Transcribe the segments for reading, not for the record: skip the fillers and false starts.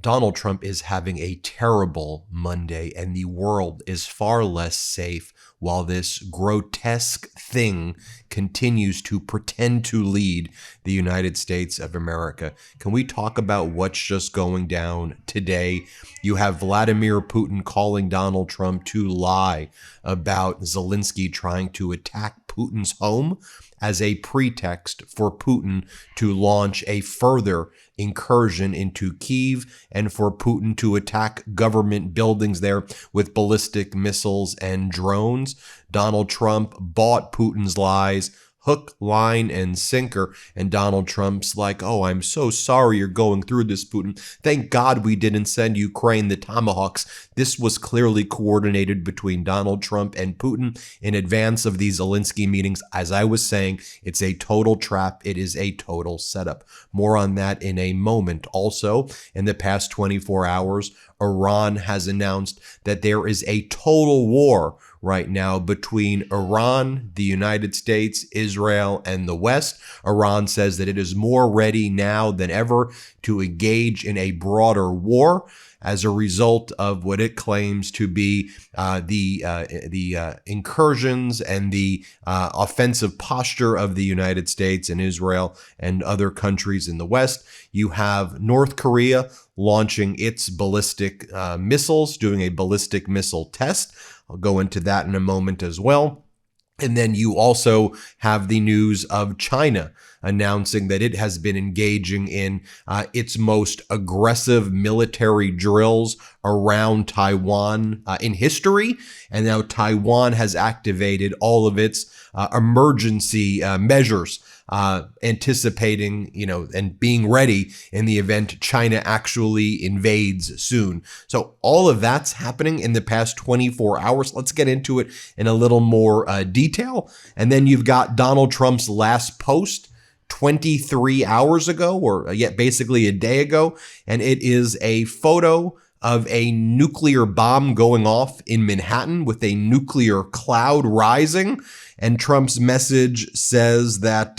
Donald Trump is having a terrible Monday, and the world is far less safe while this grotesque thing continues to pretend to lead the United States of America. Can we talk about what's just going down today? You have Vladimir Putin calling Donald Trump to lie about Zelensky trying to attack Putin's home as a pretext for Putin to launch a further incursion into Kyiv and for Putin to attack government buildings there with ballistic missiles and drones. Donald Trump bought Putin's lies hook, line, and sinker. And Donald Trump's like, oh, I'm so sorry you're going through this, Putin. Thank God we didn't send Ukraine the Tomahawks. This was clearly coordinated between Donald Trump and Putin in advance of these Zelensky meetings. As I was saying, it's a total trap. It is a total setup. More on that in a moment. Also, in the past 24 hours, Iran has announced that there is a total war right now between Iran, the United States, Israel, and the West. Iran says that it is more ready now than ever to engage in a broader war as a result of what it claims to be the incursions and the offensive posture of the United States and Israel and other countries in the West. You have North Korea launching its ballistic missiles, doing a ballistic missile test. I'll go into that in a moment as well. And then you also have the news of China announcing that it has been engaging in its most aggressive military drills around Taiwan in history. And now Taiwan has activated all of its emergency measures, anticipating, and being ready in the event China actually invades soon. So all of that's happening in the past 24 hours. Let's get into it in a little more detail. And then you've got Donald Trump's last post 23 hours ago, or yet basically a day ago. And it is a photo of a nuclear bomb going off in Manhattan with a nuclear cloud rising. And Trump's message says that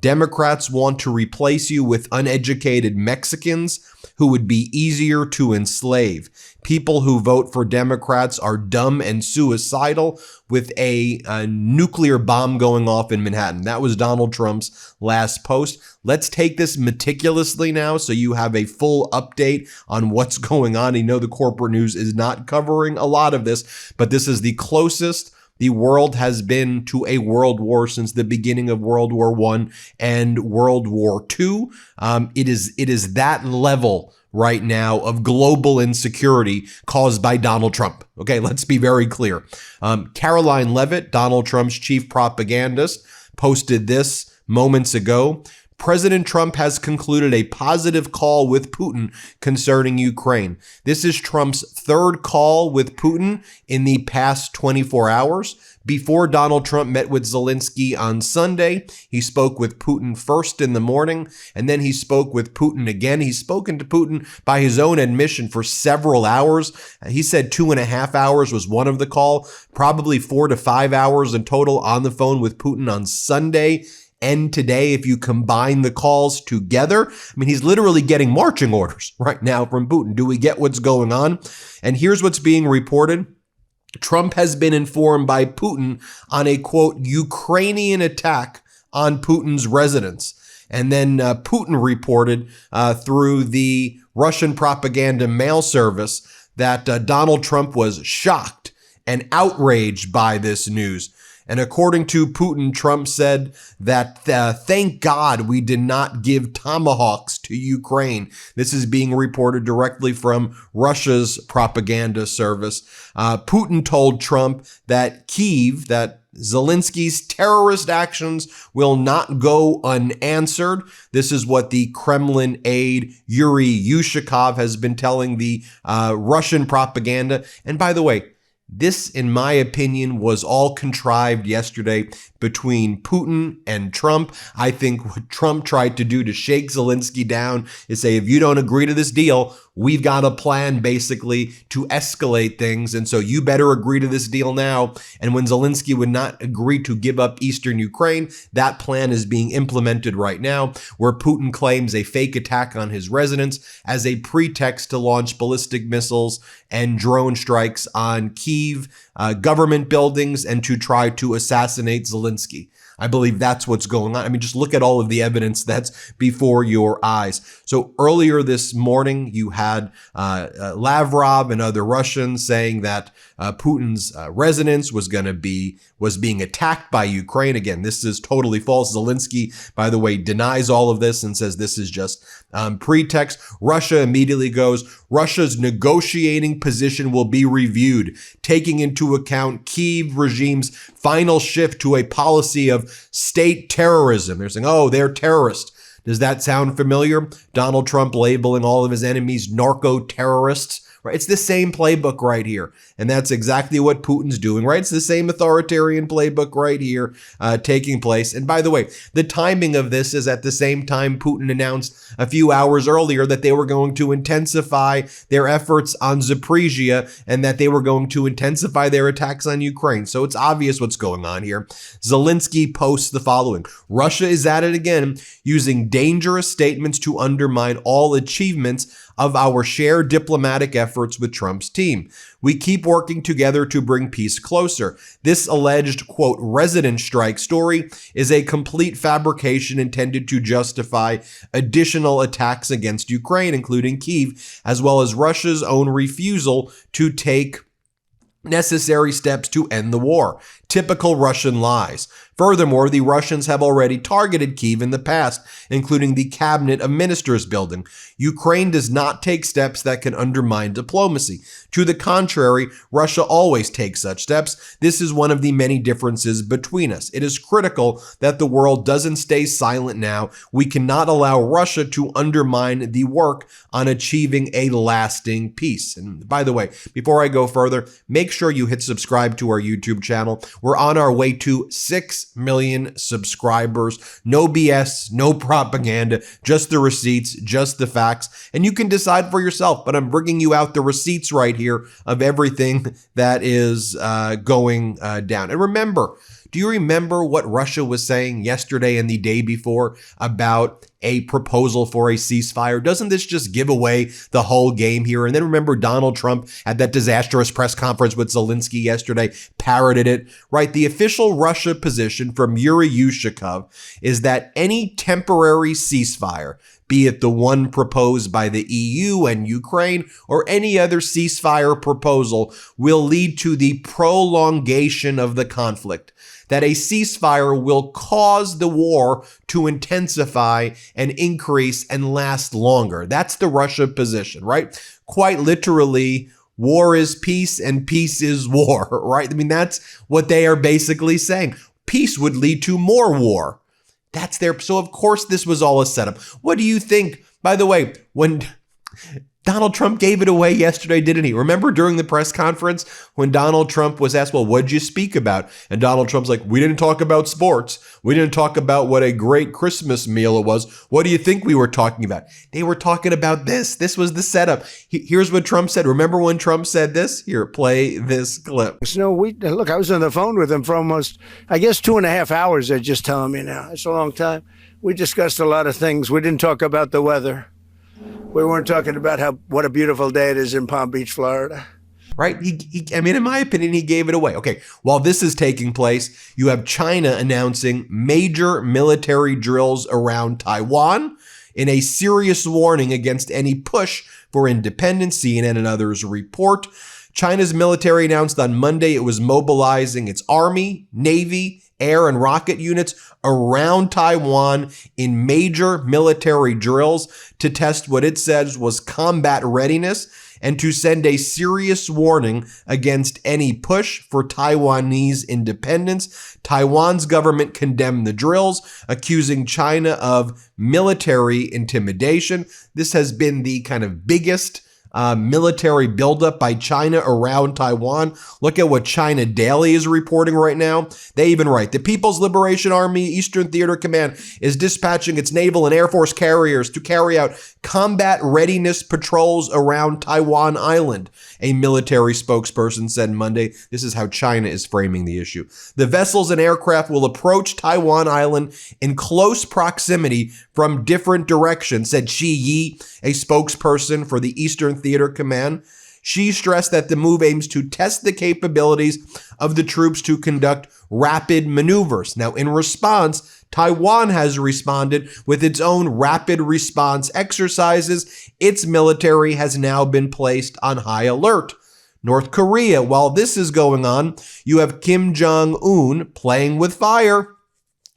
Democrats want to replace you with uneducated Mexicans who would be easier to enslave. People who vote for Democrats are dumb and suicidal, with a nuclear bomb going off in Manhattan. That was Donald Trump's last post. Let's take this meticulously now so you have a full update on what's going on. You know the corporate news is not covering a lot of this, but this is the closest the world has been to a world war since the beginning of World War I and World War II. It is that level right now of global insecurity caused by Donald Trump. Okay, let's be very clear. Caroline Leavitt, Donald Trump's chief propagandist, posted this moments ago. President Trump has concluded a positive call with Putin concerning Ukraine. This is Trump's third call with Putin in the past 24 hours. Before Donald Trump met with Zelensky on Sunday, he spoke with Putin first in the morning, and then he spoke with Putin again. He's spoken to Putin by his own admission for several hours. He said 2.5 hours was one of the call, probably 4 to 5 hours in total on the phone with Putin on Sunday and today, if you combine the calls together. I mean, he's literally getting marching orders right now from Putin. Do we get what's going on? And here's what's being reported. Trump has been informed by Putin on a, quote, Ukrainian attack on Putin's residence. And then Putin reported through the Russian propaganda mail service that Donald Trump was shocked and outraged by this news. And according to Putin, Trump said that thank God we did not give tomahawks to Ukraine. This is being reported directly from Russia's propaganda service. Putin told Trump that Kyiv, that Zelensky's terrorist actions will not go unanswered. This is what the Kremlin aide Yuri Yushakov has been telling the Russian propaganda. And by the way, this, in my opinion, was all contrived yesterday between Putin and Trump. I think what Trump tried to do to shake Zelensky down is say, if you don't agree to this deal, we've got a plan basically to escalate things. And so you better agree to this deal now. And when Zelensky would not agree to give up eastern Ukraine, that plan is being implemented right now, where Putin claims a fake attack on his residence as a pretext to launch ballistic missiles and drone strikes on Kyiv, government buildings, and to try to assassinate Zelensky. I believe that's what's going on. I mean, just look at all of the evidence that's before your eyes. So earlier this morning, you had Lavrov and other Russians saying that Putin's residence was being attacked by Ukraine. Again, this is totally false. Zelensky, by the way, denies all of this and says this is just pretext. Russia immediately goes, Russia's negotiating position will be reviewed, taking into account Kyiv regime's final shift to a policy of state terrorism. They're saying, oh, they're terrorists. Does that sound familiar? Donald Trump labeling all of his enemies narco-terrorists. Right? It's the same playbook right here. And that's exactly what Putin's doing, right? It's the same authoritarian playbook right here taking place. And by the way, the timing of this is at the same time Putin announced a few hours earlier that they were going to intensify their efforts on Zaporizhia and that they were going to intensify their attacks on Ukraine. So it's obvious what's going on here. Zelensky posts the following: Russia is at it again, using dangerous statements to undermine all achievements of our shared diplomatic efforts with Trump's team. We keep working together to bring peace closer. This alleged, quote, resident strike story is a complete fabrication intended to justify additional attacks against Ukraine, including Kyiv, as well as Russia's own refusal to take necessary steps to end the war. Typical Russian lies. Furthermore, the Russians have already targeted Kyiv in the past, including the Cabinet of Ministers building. Ukraine does not take steps that can undermine diplomacy. To the contrary, Russia always takes such steps. This is one of the many differences between us. It is critical that the world doesn't stay silent now. We cannot allow Russia to undermine the work on achieving a lasting peace. And by the way, before I go further, make sure you hit subscribe to our YouTube channel. We're on our way to 6 million subscribers. No BS, no propaganda, just the receipts, just the facts. And you can decide for yourself, but I'm bringing you out the receipts right here of everything that is going down. And remember, do you remember what Russia was saying yesterday and the day before about a proposal for a ceasefire? Doesn't this just give away the whole game here? And then remember Donald Trump at that disastrous press conference with Zelensky yesterday parroted it, right? The official Russia position from Yuri Yushakov is that any temporary ceasefire, be it the one proposed by the EU and Ukraine or any other ceasefire proposal, will lead to the prolongation of the conflict. That a ceasefire will cause the war to intensify and increase and last longer. That's the Russia position, right? Quite literally, war is peace and peace is war, right? I mean, that's what they are basically saying. Peace would lead to more war. That's their, so of course this was all a setup. What do you think, by the way, when Donald Trump gave it away yesterday, didn't he? Remember during the press conference when Donald Trump was asked, well, what'd you speak about? And Donald Trump's like, we didn't talk about sports. We didn't talk about what a great Christmas meal it was. What do you think we were talking about? They were talking about this. This was the setup. Here's what Trump said. Remember when Trump said this? Here, play this clip. No, look, I was on the phone with him for almost, I guess, 2.5 hours. They're just telling me now. It's a long time. We discussed a lot of things. We didn't talk about the weather. We weren't talking about what a beautiful day it is in Palm Beach, Florida. Right? I mean, in my opinion, he gave it away. Okay, while this is taking place, you have China announcing major military drills around Taiwan in a serious warning against any push for independence. CNN and others report. China's military announced on Monday it was mobilizing its army, navy, air, and rocket units around Taiwan in major military drills to test what it says was combat readiness and to send a serious warning against any push for Taiwanese independence. Taiwan's government condemned the drills, accusing China of military intimidation. This has been the kind of biggest military buildup by China around Taiwan. Look at what China Daily is reporting right now. They even write, the People's Liberation Army Eastern Theater Command is dispatching its naval and air force carriers to carry out combat readiness patrols around Taiwan Island. A military spokesperson said Monday. This is how China is framing the issue. The vessels and aircraft will approach Taiwan Island in close proximity from different directions, said Shi Yi, a spokesperson for the Eastern Theater Command. She stressed that the move aims to test the capabilities of the troops to conduct rapid maneuvers. Now, in response, Taiwan has responded with its own rapid response exercises. Its military has now been placed on high alert. North Korea, while this is going on, you have Kim Jong-un playing with fire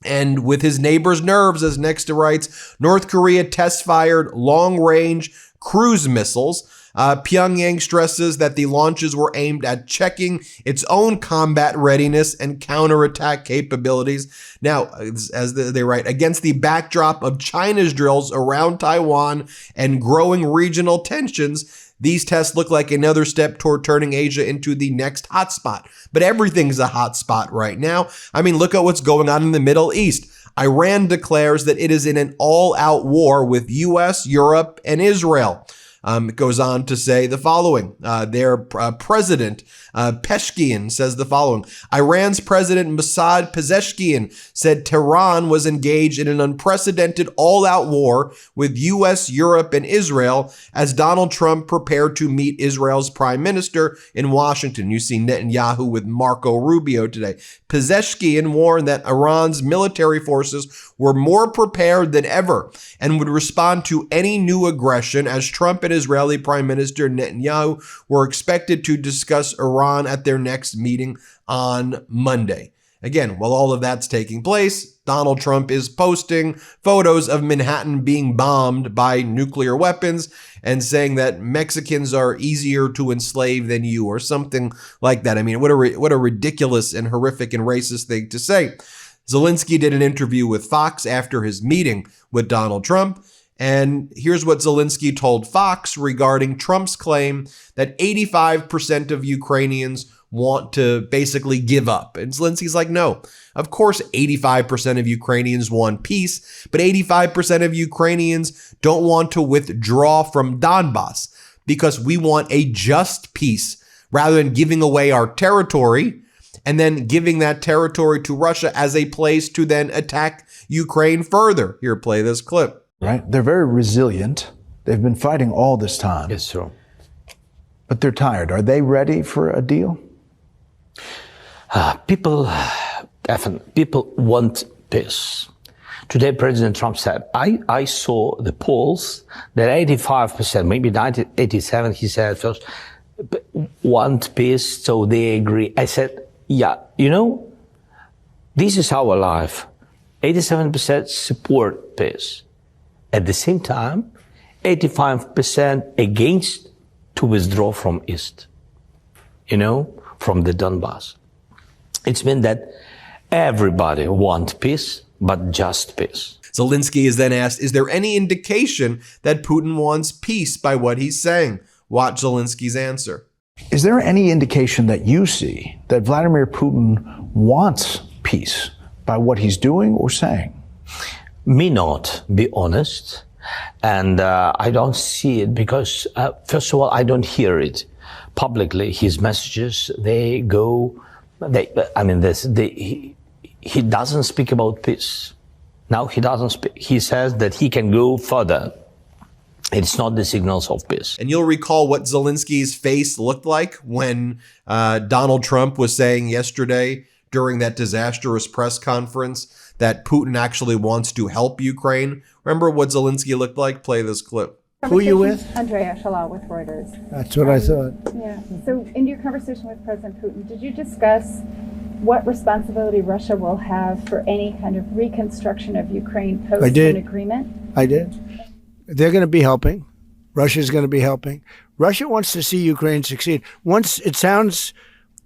and with his neighbor's nerves, as Nexta writes. North Korea test-fired long-range cruise missiles. Pyongyang stresses that the launches were aimed at checking its own combat readiness and counterattack capabilities. Now, as they write, against the backdrop of China's drills around Taiwan and growing regional tensions, these tests look like another step toward turning Asia into the next hotspot. But everything's a hotspot right now. I mean, look at what's going on in the Middle East. Iran declares that it is in an all-out war with U.S., Europe, and Israel. It goes on to say the following. Their president, Peshkian, says the following. Iran's president, Mossad Pezeshkian, said Tehran was engaged in an unprecedented all-out war with U.S., Europe, and Israel as Donald Trump prepared to meet Israel's prime minister in Washington. You see Netanyahu with Marco Rubio today. Pezeshkian warned that Iran's military forces were more prepared than ever and would respond to any new aggression, as Trump and Israeli Prime Minister Netanyahu were expected to discuss Iran at their next meeting on Monday. Again, while all of that's taking place, Donald Trump is posting photos of Manhattan being bombed by nuclear weapons and saying that Mexicans are easier to enslave than you, or something like that. I mean, what a ridiculous and horrific and racist thing to say. Zelensky did an interview with Fox after his meeting with Donald Trump, and here's what Zelensky told Fox regarding Trump's claim that 85% of Ukrainians want to basically give up. And Zelensky's like, no, of course 85% of Ukrainians want peace, but 85% of Ukrainians don't want to withdraw from Donbass because we want a just peace rather than giving away our territory and then giving that territory to Russia as a place to then attack Ukraine further. Here, play this clip. Right? They're very resilient. They've been fighting all this time. It's true. But they're tired. Are they ready for a deal? People want peace. Today, President Trump said, I saw the polls that 85%, maybe 87, he said first, want peace, so they agree. I said, yeah, this is our life. 87% support peace. At the same time, 85% against to withdraw from East, from the Donbass. It's meant that everybody wants peace, but just peace. Zelensky is then asked, is there any indication that Putin wants peace by what he's saying? Watch Zelensky's answer. Is there any indication that you see that Vladimir Putin wants peace by what he's doing or saying? Me not, be honest. And I don't see it because, first of all, I don't hear it publicly. His messages, he doesn't speak about peace. Now he doesn't speak. He says that he can go further. It's not the signals of peace. And you'll recall what Zelensky's face looked like when Donald Trump was saying yesterday during that disastrous press conference that Putin actually wants to help Ukraine. Remember what Zelensky looked like? Play this clip. Who are you with? Andrea Shalal with Reuters. That's what I thought. Yeah. So in your conversation with President Putin, did you discuss what responsibility Russia will have for any kind of reconstruction of Ukraine post an agreement? I did. They're going to be helping. Russia's going to be helping. Russia wants to see Ukraine succeed. Once, it sounds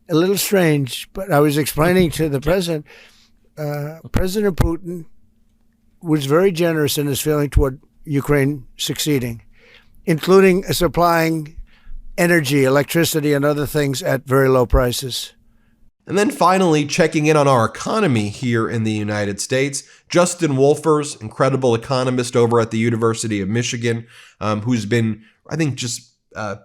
a little strange, but I was explaining to the president, President Putin was very generous in his feeling toward Ukraine succeeding, including supplying energy, electricity, and other things at very low prices. And then finally, checking in on our economy here in the United States, Justin Wolfers, incredible economist over at the University of Michigan, who's been, I think, just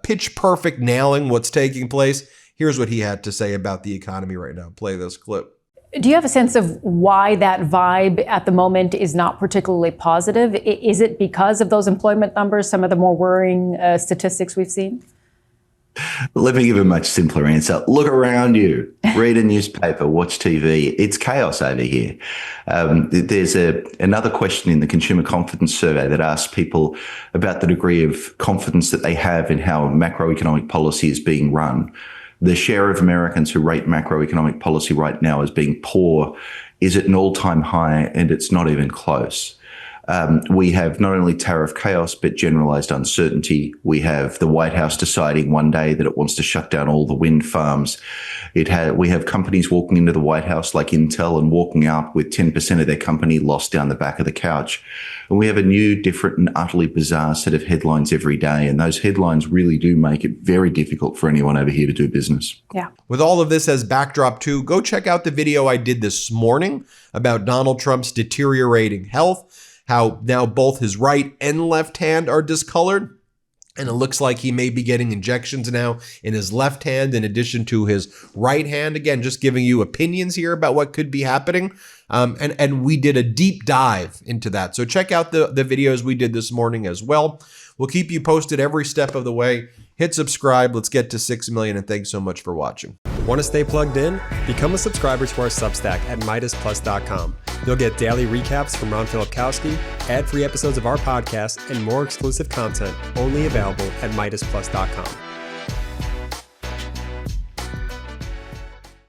pitch perfect nailing what's taking place. Here's what he had to say about the economy right now. Play this clip. Do you have a sense of why that vibe at the moment is not particularly positive? Is it because of those employment numbers, some of the more worrying statistics we've seen? Let me give a much simpler answer. Look around you, read a newspaper, watch TV. It's chaos over here. There's another question in the Consumer Confidence Survey that asks people about the degree of confidence that they have in how macroeconomic policy is being run. The share of Americans who rate macroeconomic policy right now as being poor is at an all-time high, and it's not even close. We have not only tariff chaos, but generalized uncertainty. We have the White House deciding one day that it wants to shut down all the wind farms. We have companies walking into the White House like Intel and walking out with 10% of their company lost down the back of the couch. And we have a new, different, and utterly bizarre set of headlines every day. And those headlines really do make it very difficult for anyone over here to do business. Yeah. With all of this as backdrop too, go check out the video I did this morning about Donald Trump's deteriorating health, how now both his right and left hand are discolored. And it looks like he may be getting injections now in his left hand in addition to his right hand. Again, just giving you opinions here about what could be happening. And we did a deep dive into that. So check out the videos we did this morning as well. We'll keep you posted every step of the way. Hit subscribe. Let's get to 6 million. And thanks so much for watching. Want to stay plugged in? Become a subscriber to our Substack at MeidasPlus.com. You'll get daily recaps from Ron Filipkowski, ad-free episodes of our podcast, and more exclusive content only available at MeidasPlus.com.